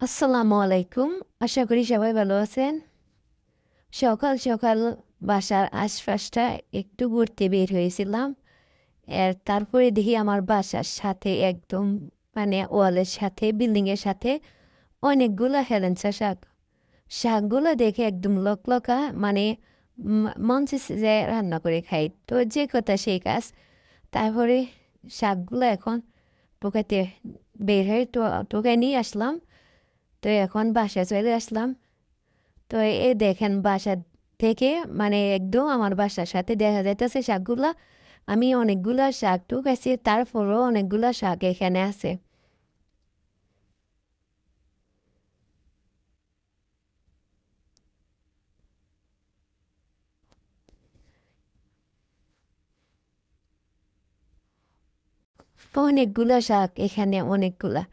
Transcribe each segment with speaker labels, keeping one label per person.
Speaker 1: আসসালামু আলাইকুম। আশা করি সবাই ভালো আছেন। সকাল সকাল বাসার আশপাশটা একটু ঘুরতে বের হয়েছিলাম। তারপরে দেখি আমার বাসার সাথে একদম ওয়ালের সাথে বিল্ডিংয়ের সাথে অনেকগুলা হেলেঞ্চা শাক। শাকগুলো দেখে একদম লকলকা মন চাইছে যে রান্না করে খাই। তো যে কথা সেই কাজ। তারপরে শাকগুলো এখন টোকাতে বের হয়ে টোকায় নিয়ে আসলাম। তো এখন বাসায় চলে আসলাম। তো এই দেখেন বাসা থেকে একদম আমার বাসার সাথে দেখা যাইতেছে শাকগুলা। আমি অনেকগুলা শাক টুকাইছি, তারপরও অনেকগুলা শাক এখানে আছে। অনেকগুলা শাক এখানে, অনেকগুলা।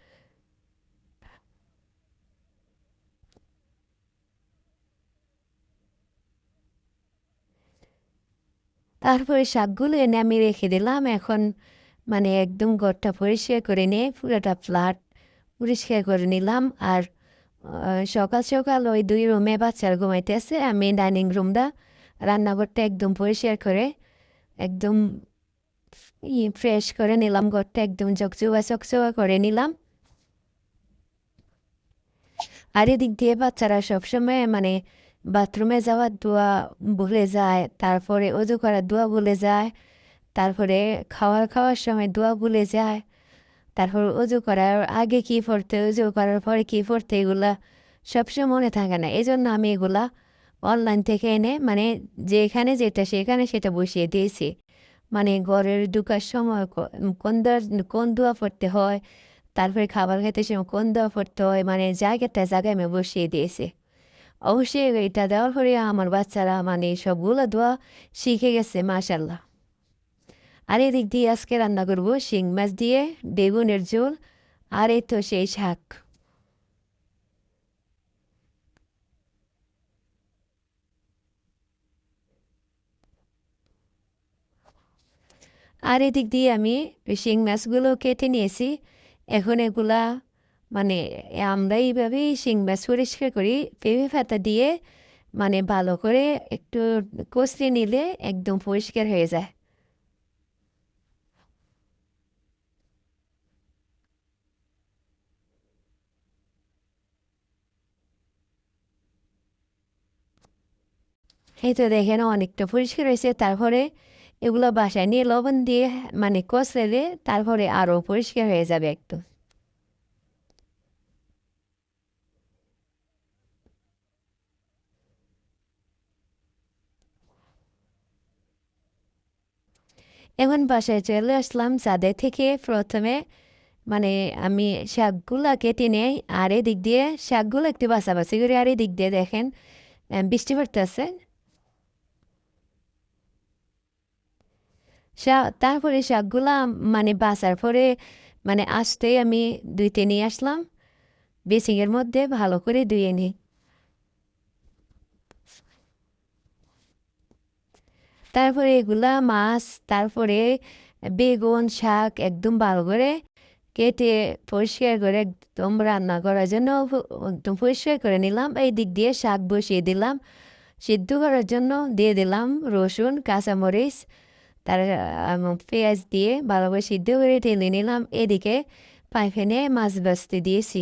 Speaker 1: তারপরে শাকগুলো এনে আমি রেখে দিলাম। এখন একদম ঘরটা পরিষ্কার করে নিয়ে পুরোটা ফ্ল্যাট পরিষ্কার করে নিলাম। আর সকাল সকাল ওই 2 রুমে বাচ্চারা ঘুমাইতেছে, আমি ডাইনিং রুমটা রান্নাঘরটা একদম পরিষ্কার করে একদম ফ্রেশ করে নিলাম। ঘরটা একদম চকচকা চকচকা করে নিলাম। আর এদিক দিয়ে বাচ্চারা সবসময় বাথরুমে যাওয়ার দোয়া ভুলে যায়, তারপরে অজু করার দোয়া ভুলে যায়, তারপরে খাওয়ার সময় দোয়া ভুলে যায়, তারপর অজু করার আগে কী পড়তে, অজু করার পরে কী পড়তে, এগুলা সবসময় মনে থাকে না। এই জন্য আমি এগুলা অনলাইন থেকে এনে যেখানে যেটা সেখানে সেটা বসিয়ে দিয়েছি। ঘরের ঢুকার সময় কোন দোয়া পড়তে হয়, তারপরে খাবার খেতে সময় কোন দোয়া পড়তে হয়, জায়গায় আমি বসিয়ে দিয়েছি। অবশ্যই এটা দেওয়ার পরে আমার বাচ্চারা সবগুলো দোয়া শিখে গেছে, মাশাল্লাহ। আর এদিক দিয়ে আজকে রান্না করবো শিং মাছ দিয়ে বেগুনের ঝোল। আর এই তো সেই শাক। আর এদিক দিয়ে আমি শিং মাছগুলো কেটে নিয়েছি। এখন এগুলা মানে আমরা এইভাবেই শিং মাছ পরিষ্কার করি, পেঁপে পাতা দিয়ে ভালো করে একটু কষলে নিলে একদম পরিষ্কার হয়ে যায়। এই তো দেখেন অনেকটা পরিষ্কার হয়েছে। তারপরে এগুলো বাসায় নিয়ে লবণ দিয়ে কষলে তারপরে আরও পরিষ্কার হয়ে যাবে একটু। এখন বাসায় চলে আসলাম ছাদে থেকে। প্রথমে মানে আমি শাকগুলা কেটে নেই, আর এদিক দিয়ে শাকগুলো একটু বাছাবাছি করি। আর এদিক দিয়ে দেখেন বৃষ্টি পড়তেছে। তারপরে শাকগুলা বাছার পরে আসতেই আমি ধুইতে নিয়ে আসলাম বেসিংয়ের মধ্যে, ভালো করে ধুয়ে নিই। তারপরে এগুলা মাছ, তারপরে বেগুন, শাক একদম ভালো করে কেটে পরিষ্কার করে একদম রান্না করার জন্য একদম পরিষ্কার করে নিলাম। এই দিক দিয়ে শাক বসিয়ে দিলাম। সিদ্ধ করার জন্য দিয়ে দিলাম রসুন, কাঁচামরিচ, তার পেঁয়াজ দিয়ে ভালো করে সিদ্ধ করে ঢেলে নিলাম। এদিকে পাইফেনে মাছ ভাজতে দিয়েছি।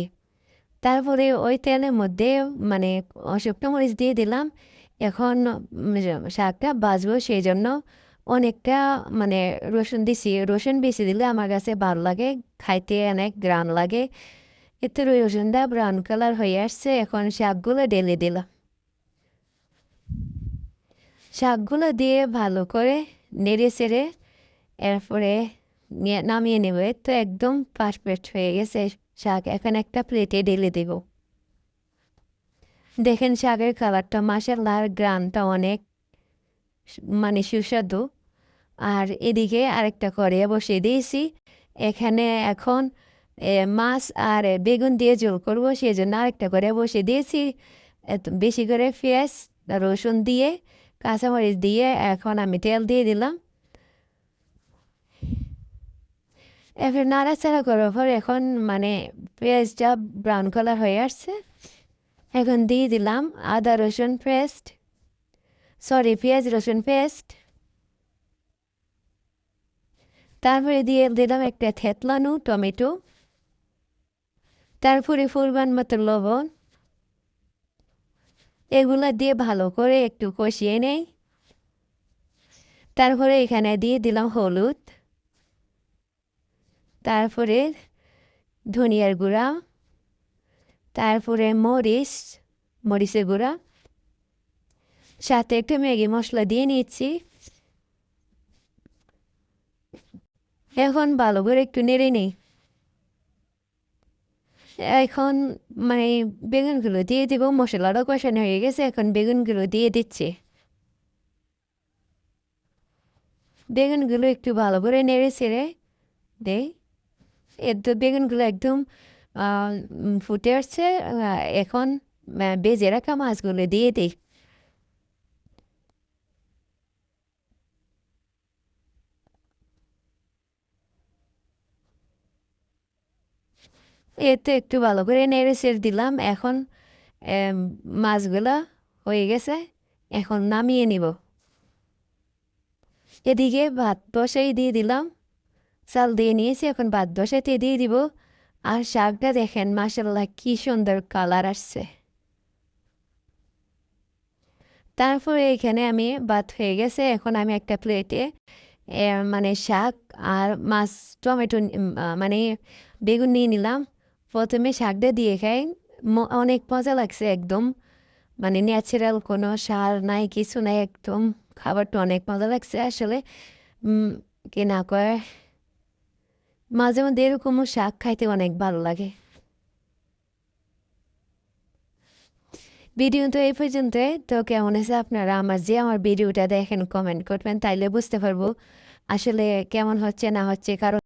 Speaker 1: তারপরে ওই তেলের মধ্যে মানে শুকনো মরিচ দিয়ে দিলাম। এখন শাকটা ভাজবো, সেই জন্য অনেকটা রসুন দিছি। রসুন বেশি দিলে আমার কাছে ভালো লাগে, খাইতে অনেক গ্রান লাগে। এতে রসুনটা ব্রাউন কালার হয়ে আসছে। এখন শাকগুলো ঢেলে দিলাম। শাকগুলো দিয়ে ভালো করে নেড়ে চেড়ে এরপরে নামিয়ে নেবে। তো একদম পারফেক্ট হয়ে গেছে শাক। এখন একটা প্লেটে ঢেলে দেব। দেখেন শাকের কালারটা মাশাআল্লাহ, আর গ্রানটা অনেক সুস্বাদু। আর এদিকে আরেকটা কড়াইয়ে বসিয়ে দিয়েছি। এখানে এখন মাছ আর বেগুন দিয়ে ঝোল করবো, সেই জন্য আরেকটা কড়াইয়ে বসিয়ে দিয়েছি। এত বেশি করে পেঁয়াজ, রসুন দিয়ে, কাঁচামরিচ দিয়ে এখন আমি তেল দিয়ে দিলাম। এবার নাড়াচাড়া করার পর এখন পেঁয়াজটা ব্রাউন কালার হয়ে আসছে। এখন দিয়ে দিলাম আদা রসুন পেস্ট, পেঁয়াজ রসুন পেস্ট। তারপরে দিয়ে দিলাম একটা থেতলানো টমেটো, তারপরে পরিমাণ মতো লবণ। এগুলো দিয়ে ভালো করে একটু কষিয়ে নেই। তারপরে এখানে দিয়ে দিলাম হলুদ, তারপরে ধনিয়ার গুঁড়া, তারপরে মরিচের গুঁড়া, সাথে একটু ম্যাগি মশলা দিয়ে নিচ্ছি। এখন ভালো করে একটু নেড়ে নিই। এখন মানে বেগুনগুলো দিয়ে দিব, মশলাটাও কষানো হয়ে গেছে, এখন বেগুনগুলো দিয়ে দিচ্ছি। বেগুনগুলো একটু ভালো করে নেড়ে ছেড়ে দেই। তো বেগুনগুলো একদম ফুটে আসছে। এখন ভেজে রাখা মাছগুলো দিয়ে দিই। এতে একটু ভালো করে নেড়ে ছেড়ে দিলাম। এখন মাছগুলো হয়ে গেছে, এখন নামিয়ে নিব। এদিকে ভাত বসাই দিয়ে দিলাম, চাল দিয়ে নিয়েছি, এখন ভাত বসাইতে দিয়ে দিব। আর শাকটা দেখেন মাশাআল্লাহ কি সুন্দর কালার আসছে। তারপরে এখানে আমি ভাত হয়ে গেছে, এখন আমি একটা প্লেটে মানে শাক আর মাছ টমেটো মানে বেগুন নিয়ে নিলাম। প্রথমে শাকটা দিয়ে খাই, অনেক মজা লাগছে একদম। মানে ন্যাচারাল কোনো সার নাই, কিছু নাই, একদম খাবারটা অনেক মজা লাগছে আসলে। কি না কয়, মাঝে মধ্যে এরকমও শাক খাইতে অনেক ভালো লাগে। ভিডিও তো এই পর্যন্ত। তো কেমন আছে আপনারা আমার ভিডিওটা দেখেন, কমেন্ট করবেন, তাইলে বুঝতে পারবো আসলে কেমন হচ্ছে না হচ্ছে। কারণ